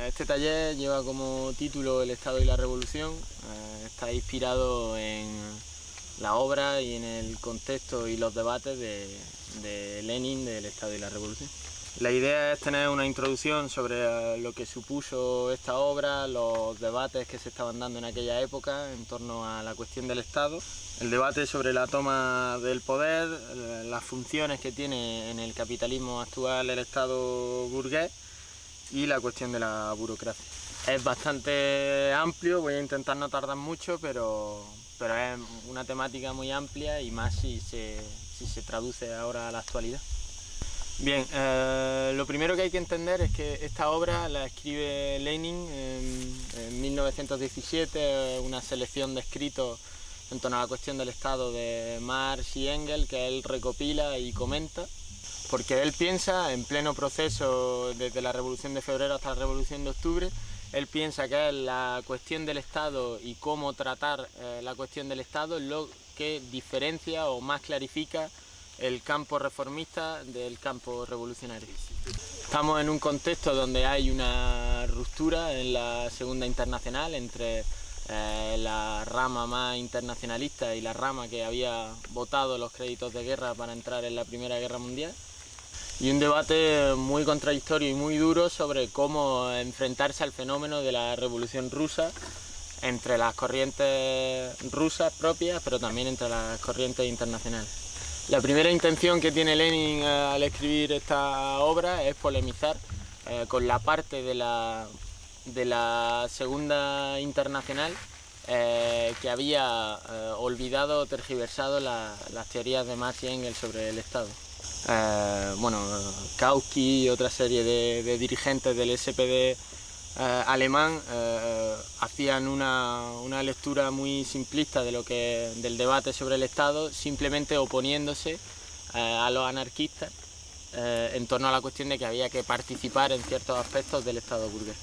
Este taller lleva como título El Estado y la Revolución. Está inspirado en la obra y en el contexto y los debates de Lenin del Estado y la Revolución. La idea es tener una introducción sobre lo que supuso esta obra, los debates que se estaban dando en aquella época en torno a la cuestión del Estado, el debate sobre la toma del poder, las funciones que tiene en el capitalismo actual el Estado burgués y la cuestión de la burocracia. Es bastante amplio, voy a intentar no tardar mucho, pero es una temática muy amplia y más si se traduce ahora a la actualidad. Bien, lo primero que hay que entender es que esta obra la escribe Lenin en 1917, una selección de escritos en torno a la cuestión del Estado de Marx y Engels que él recopila y comenta, porque él piensa, en pleno proceso desde la Revolución de Febrero hasta la Revolución de Octubre, él piensa que es la cuestión del Estado y cómo tratar la cuestión del Estado lo que diferencia o más clarifica el campo reformista del campo revolucionario. Estamos en un contexto donde hay una ruptura en la Segunda Internacional entre la rama más internacionalista y la rama que había votado los créditos de guerra para entrar en la Primera Guerra Mundial, y un debate muy contradictorio y muy duro sobre cómo enfrentarse al fenómeno de la Revolución Rusa entre las corrientes rusas propias, pero también entre las corrientes internacionales. La primera intención que tiene Lenin al escribir esta obra es polemizar con la parte de la Segunda Internacional que había olvidado o tergiversado las teorías de Marx y Engels sobre el Estado. Kautsky y otra serie de dirigentes del SPD alemán hacían una lectura muy simplista del debate sobre el Estado, simplemente oponiéndose a los anarquistas en torno a la cuestión de que había que participar en ciertos aspectos del Estado burgués.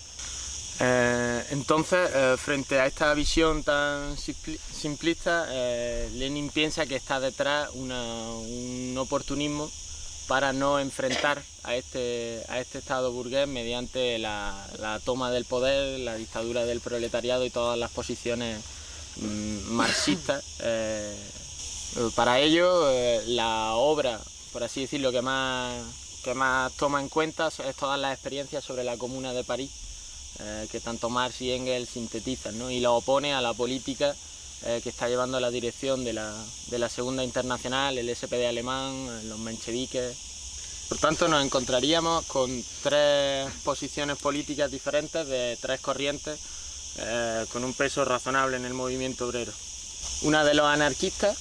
Entonces, frente a esta visión tan simplista, Lenin piensa que está detrás un oportunismo para no enfrentar a este Estado burgués mediante la toma del poder, la dictadura del proletariado y todas las posiciones marxistas. Para ello, la obra, por así decirlo, que más toma en cuenta es todas las experiencias sobre la Comuna de París, que tanto Marx y Engels sintetizan, ¿no? Y lo opone a la política que está llevando la dirección de la Segunda Internacional, el SPD alemán, los mencheviques. Por tanto, nos encontraríamos con tres posiciones políticas diferentes de tres corrientes con un peso razonable en el movimiento obrero. Una de los anarquistas,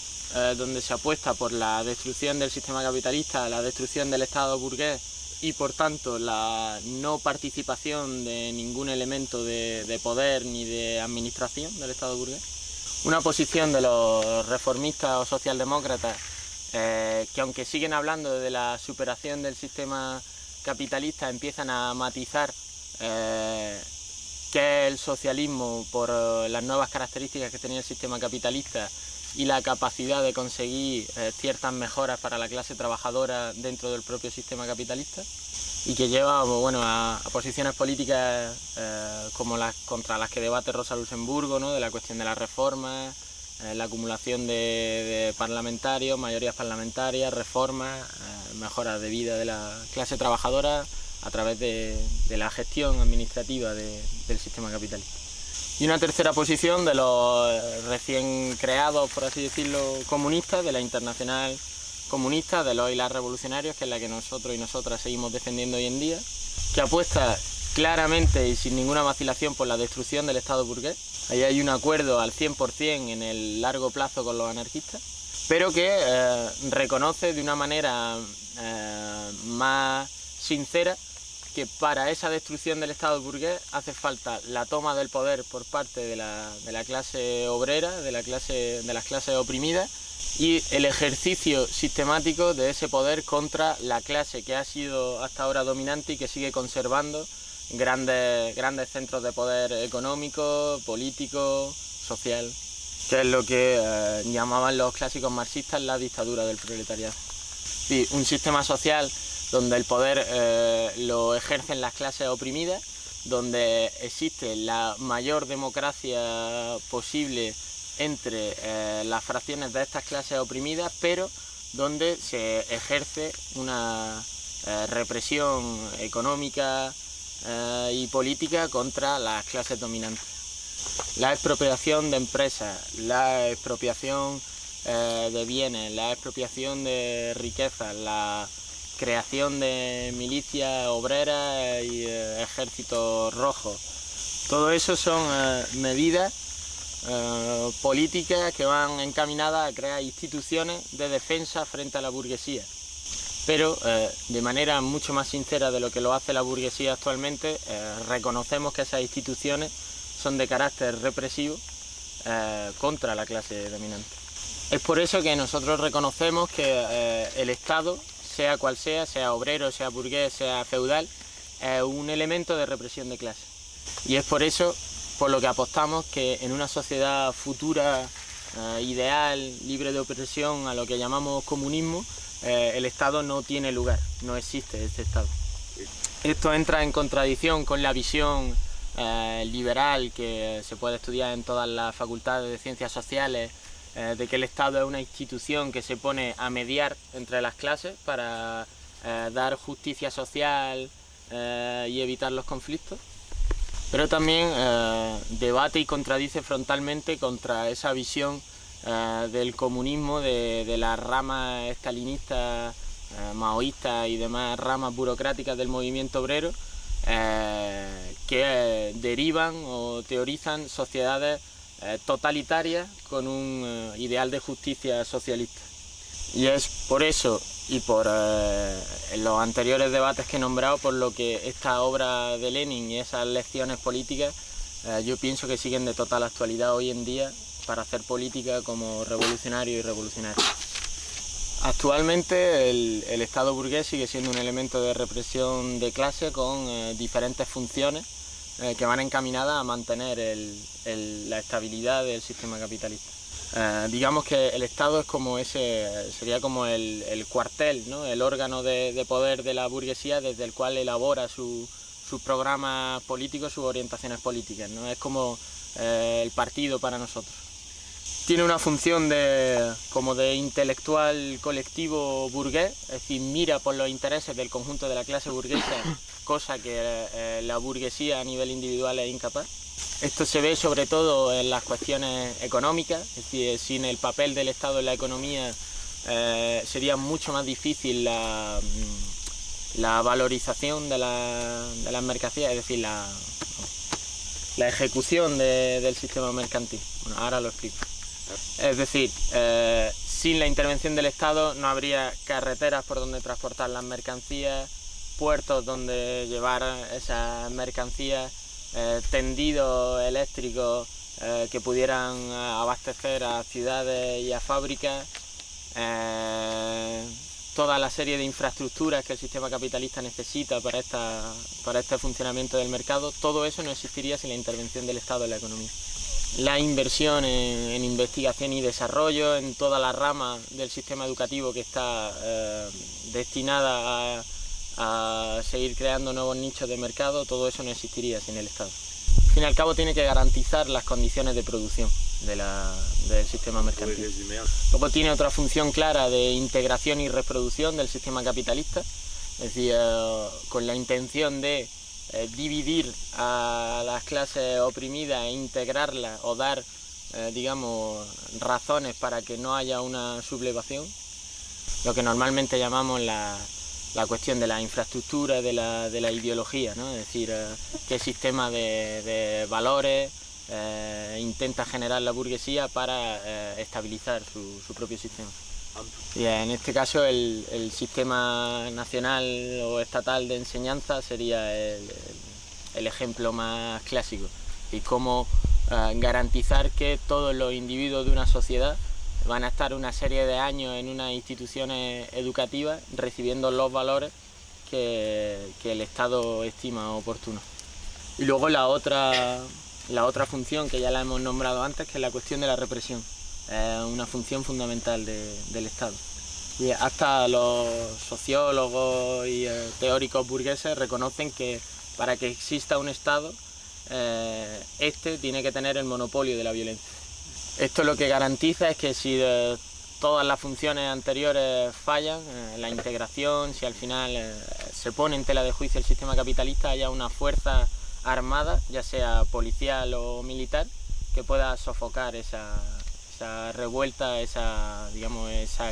donde se apuesta por la destrucción del sistema capitalista, la destrucción del Estado burgués y por tanto la no participación de ningún elemento de poder ni de administración del Estado burgués. Una posición de los reformistas o socialdemócratas que, aunque siguen hablando de la superación del sistema capitalista, empiezan a matizar qué es el socialismo por las nuevas características que tenía el sistema capitalista y la capacidad de conseguir ciertas mejoras para la clase trabajadora dentro del propio sistema capitalista, y que lleva a posiciones políticas como contra las que debate Rosa Luxemburgo, ¿no? De la cuestión de las reformas, la acumulación de parlamentarios, mayorías parlamentarias, reformas, mejoras de vida de la clase trabajadora a través de la gestión administrativa del sistema capitalista. Y una tercera posición de los recién creados, por así decirlo, comunistas, de la Internacional Comunista, de los y las revolucionarios, que es la que nosotros y nosotras seguimos defendiendo hoy en día, que apuesta claramente y sin ninguna vacilación por la destrucción del Estado burgués. Ahí hay un acuerdo al 100% en el largo plazo con los anarquistas, pero que reconoce de una manera más sincera que para esa destrucción del Estado burgués hace falta la toma del poder por parte de la clase obrera, de las clases oprimidas, y el ejercicio sistemático de ese poder contra la clase que ha sido hasta ahora dominante y que sigue conservando grandes centros de poder económico, político, social, que es lo que llamaban los clásicos marxistas la dictadura del proletariado. Sí, un sistema social donde el poder lo ejercen las clases oprimidas donde existe la mayor democracia posible entre las fracciones de estas clases oprimidas, pero donde se ejerce una represión económica y política contra las clases dominantes. La expropiación de empresas, la expropiación de bienes, la expropiación de riquezas, la creación de milicias obreras y ejércitos rojos. Todo eso son medidas políticas que van encaminadas a crear instituciones de defensa frente a la burguesía, pero de manera mucho más sincera de lo que lo hace la burguesía actualmente. Reconocemos que esas instituciones son de carácter represivo contra la clase dominante. Es por eso que nosotros reconocemos que el Estado, sea cual sea obrero, sea burgués, sea feudal, es un elemento de represión de clase. Y es por eso por lo que apostamos que en una sociedad futura, ideal, libre de opresión, a lo que llamamos comunismo, el Estado no tiene lugar, no existe este Estado. Esto entra en contradicción con la visión liberal que se puede estudiar en todas las facultades de ciencias sociales, de que el Estado es una institución que se pone a mediar entre las clases para dar justicia social y evitar los conflictos, pero también debate y contradice frontalmente contra esa visión del comunismo, de las ramas estalinistas, maoístas y demás ramas burocráticas del movimiento obrero, que derivan o teorizan sociedades totalitarias con un ideal de justicia socialista. Y es por eso y por los anteriores debates que he nombrado por lo que esta obra de Lenin y esas lecciones políticas yo pienso que siguen de total actualidad hoy en día para hacer política como revolucionario y revolucionario. Actualmente el Estado burgués sigue siendo un elemento de represión de clase con diferentes funciones que van encaminadas a mantener la estabilidad del sistema capitalista. Digamos que el Estado es como sería como el cuartel, ¿no? El órgano de poder de la burguesía desde el cual elabora sus programas políticos, sus orientaciones políticas, ¿no? Es como el partido para nosotros. Tiene una función como de intelectual colectivo burgués, es decir, mira por los intereses del conjunto de la clase burguesa, cosa que la burguesía a nivel individual es incapaz. Esto se ve sobre todo en las cuestiones económicas, es decir, sin el papel del Estado en la economía sería mucho más difícil la valorización de las mercancías, es decir, la ejecución del sistema mercantil. Bueno, ahora lo explico. Es decir, sin la intervención del Estado no habría carreteras por donde transportar las mercancías, puertos donde llevar esas mercancías, tendidos eléctricos que pudieran abastecer a ciudades y a fábricas, toda la serie de infraestructuras que el sistema capitalista necesita para este funcionamiento del mercado. Todo eso no existiría sin la intervención del Estado en la economía. La inversión en investigación y desarrollo en toda la rama del sistema educativo que está destinada a seguir creando nuevos nichos de mercado, todo eso no existiría sin el Estado. Al fin y al cabo tiene que garantizar las condiciones de producción del sistema mercantil. Luego tiene otra función clara de integración y reproducción del sistema capitalista, es decir, con la intención de dividir a las clases oprimidas e integrarlas o dar, digamos, razones para que no haya una sublevación, lo que normalmente llamamos la cuestión de la infraestructura, de la ideología, ¿no? Es decir, qué sistema de valores intenta generar la burguesía para estabilizar su propio sistema. Y en este caso el sistema nacional o estatal de enseñanza sería el ejemplo más clásico, y cómo garantizar que todos los individuos de una sociedad van a estar una serie de años en unas instituciones educativas recibiendo los valores que el Estado estima oportunos. Y luego la otra función que ya la hemos nombrado antes, que es la cuestión de la represión. Una función fundamental del Estado. Y hasta los sociólogos y teóricos burgueses reconocen que para que exista un Estado, este tiene que tener el monopolio de la violencia. Esto lo que garantiza es que si todas las funciones anteriores fallan, la integración, si al final se pone en tela de juicio el sistema capitalista, haya una fuerza armada, ya sea policial o militar, que pueda sofocar esa revuelta, esa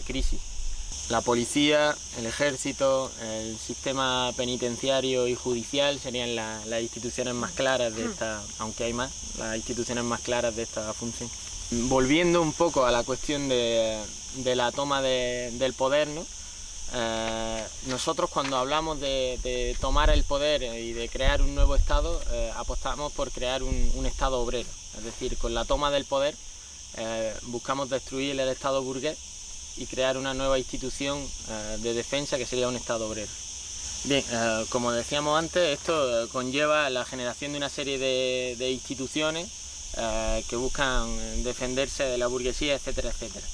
crisis. La policía, el ejército, el sistema penitenciario y judicial serían las instituciones más claras de esta, aunque hay más, las instituciones más claras de esta función. Volviendo un poco a la cuestión de la toma del poder, ¿no? Nosotros cuando hablamos de tomar el poder y de crear un nuevo Estado, apostamos por crear un Estado obrero. Es decir, con la toma del poder buscamos destruir el Estado burgués y crear una nueva institución de defensa que sería un Estado obrero. Bien, como decíamos antes, esto conlleva la generación de una serie de instituciones que buscan defenderse de la burguesía, etcétera, etcétera.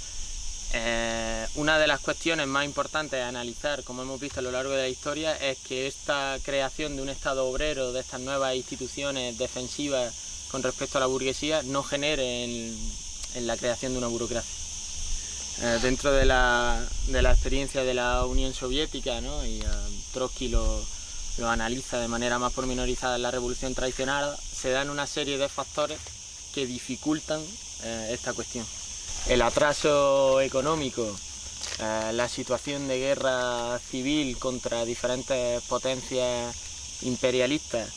Una de las cuestiones más importantes a analizar, como hemos visto a lo largo de la historia, es que esta creación de un Estado obrero, de estas nuevas instituciones defensivas con respecto a la burguesía, no genere en la creación de una burocracia. Dentro de la experiencia de la Unión Soviética, ¿no? Y Trotsky lo analiza de manera más pormenorizada en la Revolución Tradicional, se dan una serie de factores que dificultan esta cuestión. El atraso económico, la situación de guerra civil contra diferentes potencias imperialistas,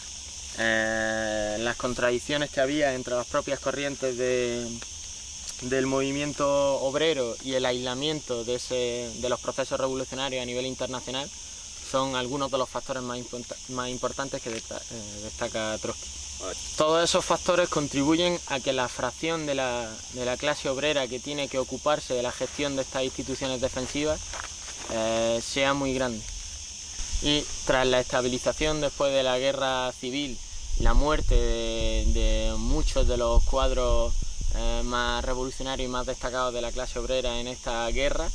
las contradicciones que había entre las propias corrientes del movimiento obrero y el aislamiento de los procesos revolucionarios a nivel internacional son algunos de los factores más importantes que destaca Trotsky. Todos esos factores contribuyen a que la fracción de la clase obrera que tiene que ocuparse de la gestión de estas instituciones defensivas sea muy grande. Y tras la estabilización después de la guerra civil, la muerte de muchos de los cuadros más revolucionarios y más destacados de la clase obrera en esta guerra,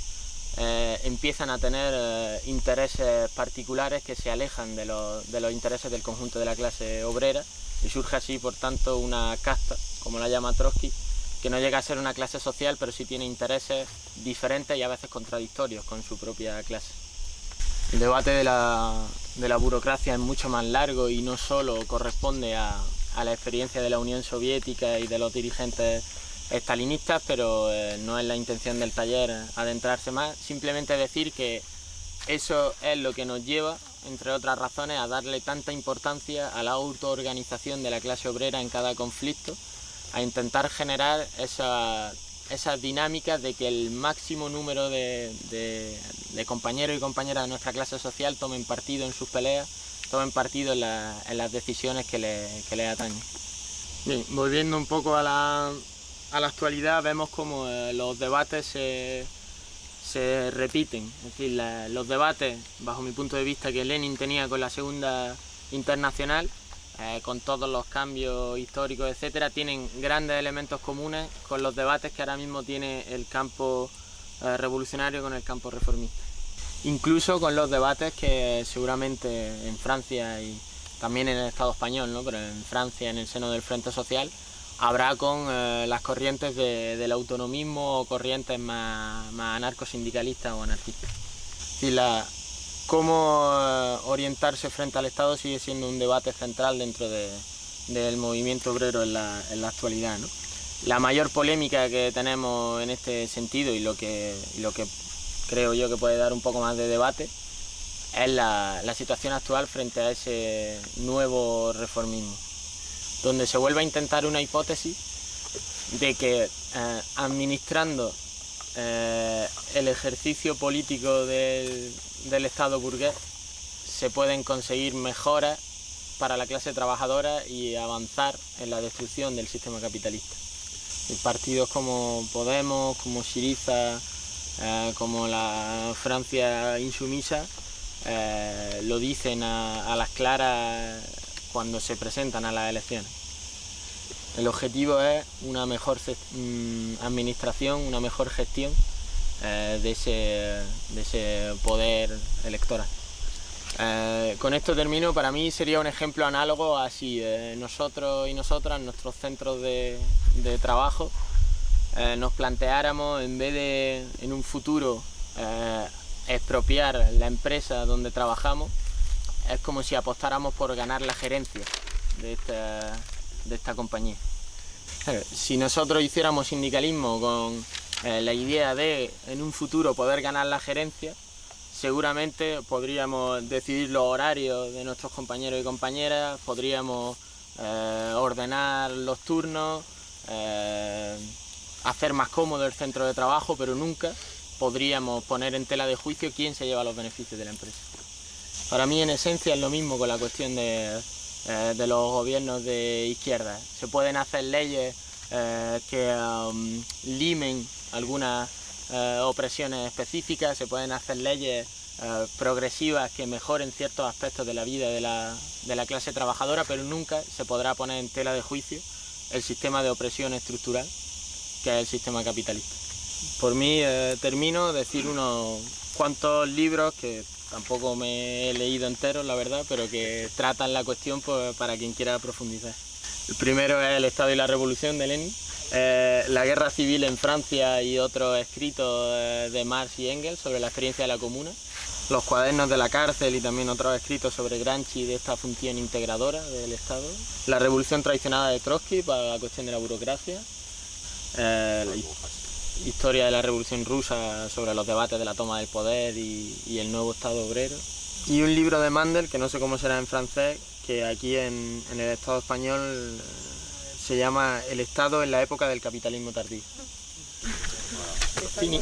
empiezan a tener intereses particulares que se alejan de los intereses del conjunto de la clase obrera, y surge así, por tanto, una casta, como la llama Trotsky, que no llega a ser una clase social, pero sí tiene intereses diferentes y a veces contradictorios con su propia clase. El debate de la burocracia es mucho más largo y no solo corresponde a la experiencia de la Unión Soviética y de los dirigentes estalinistas, pero no es la intención del taller adentrarse más, simplemente decir que eso es lo que nos lleva, entre otras razones, a darle tanta importancia a la autoorganización de la clase obrera en cada conflicto, a intentar generar esas dinámicas de que el máximo número de compañeros y compañeras de nuestra clase social tomen partido en sus peleas, tomen partido en las decisiones que les atañen. Bien, volviendo un poco a la actualidad, vemos como los debates se repiten. Es decir, los debates, bajo mi punto de vista, que Lenin tenía con la Segunda Internacional, con todos los cambios históricos, etcétera, tienen grandes elementos comunes con los debates que ahora mismo tiene el campo revolucionario con el campo reformista. Incluso con los debates que seguramente en Francia y también en el Estado español, ¿no? Pero en Francia, en el seno del Frente Social, habrá con las corrientes del autonomismo o corrientes más anarcosindicalistas o anarquistas. Es decir, cómo orientarse frente al Estado sigue siendo un debate central dentro del movimiento obrero en la actualidad, ¿no? La mayor polémica que tenemos en este sentido y lo que creo yo que puede dar un poco más de debate es la situación actual frente a ese nuevo reformismo, donde se vuelve a intentar una hipótesis de que administrando el ejercicio político del Estado burgués se pueden conseguir mejoras para la clase trabajadora y avanzar en la destrucción del sistema capitalista. Y partidos como Podemos, como Syriza, como la Francia insumisa, lo dicen a las claras cuando se presentan a las elecciones. El objetivo es una mejor administración, una mejor gestión de ese poder electoral. Con esto termino. Para mí sería un ejemplo análogo a si nosotros y nosotras, nuestros centros de trabajo, nos planteáramos, en vez de en un futuro expropiar la empresa donde trabajamos, es como si apostáramos por ganar la gerencia de esta compañía. Si nosotros hiciéramos sindicalismo con la idea de en un futuro poder ganar la gerencia, seguramente podríamos decidir los horarios de nuestros compañeros y compañeras, podríamos ordenar los turnos, hacer más cómodo el centro de trabajo, pero nunca podríamos poner en tela de juicio quién se lleva los beneficios de la empresa. Para mí, en esencia, es lo mismo con la cuestión de los gobiernos de izquierda. Se pueden hacer leyes que limen algunas opresiones específicas, se pueden hacer leyes progresivas que mejoren ciertos aspectos de la vida de la clase trabajadora, pero nunca se podrá poner en tela de juicio el sistema de opresión estructural que es el sistema capitalista. Por mí termino decir unos cuantos libros que tampoco me he leído enteros, la verdad, pero que tratan la cuestión para quien quiera profundizar. El primero es El Estado y la Revolución de Lenin, la guerra civil en Francia y otros escritos de Marx y Engels sobre la experiencia de la comuna, los cuadernos de la cárcel y también otros escritos sobre Gramsci de esta función integradora del Estado, la revolución traicionada de Trotsky para la cuestión de la burocracia, la historia de la revolución rusa sobre los debates de la toma del poder y el nuevo Estado obrero, y un libro de Mandel que no sé cómo será en francés, que aquí en el Estado español se llama El Estado en la época del capitalismo tardío. Fini.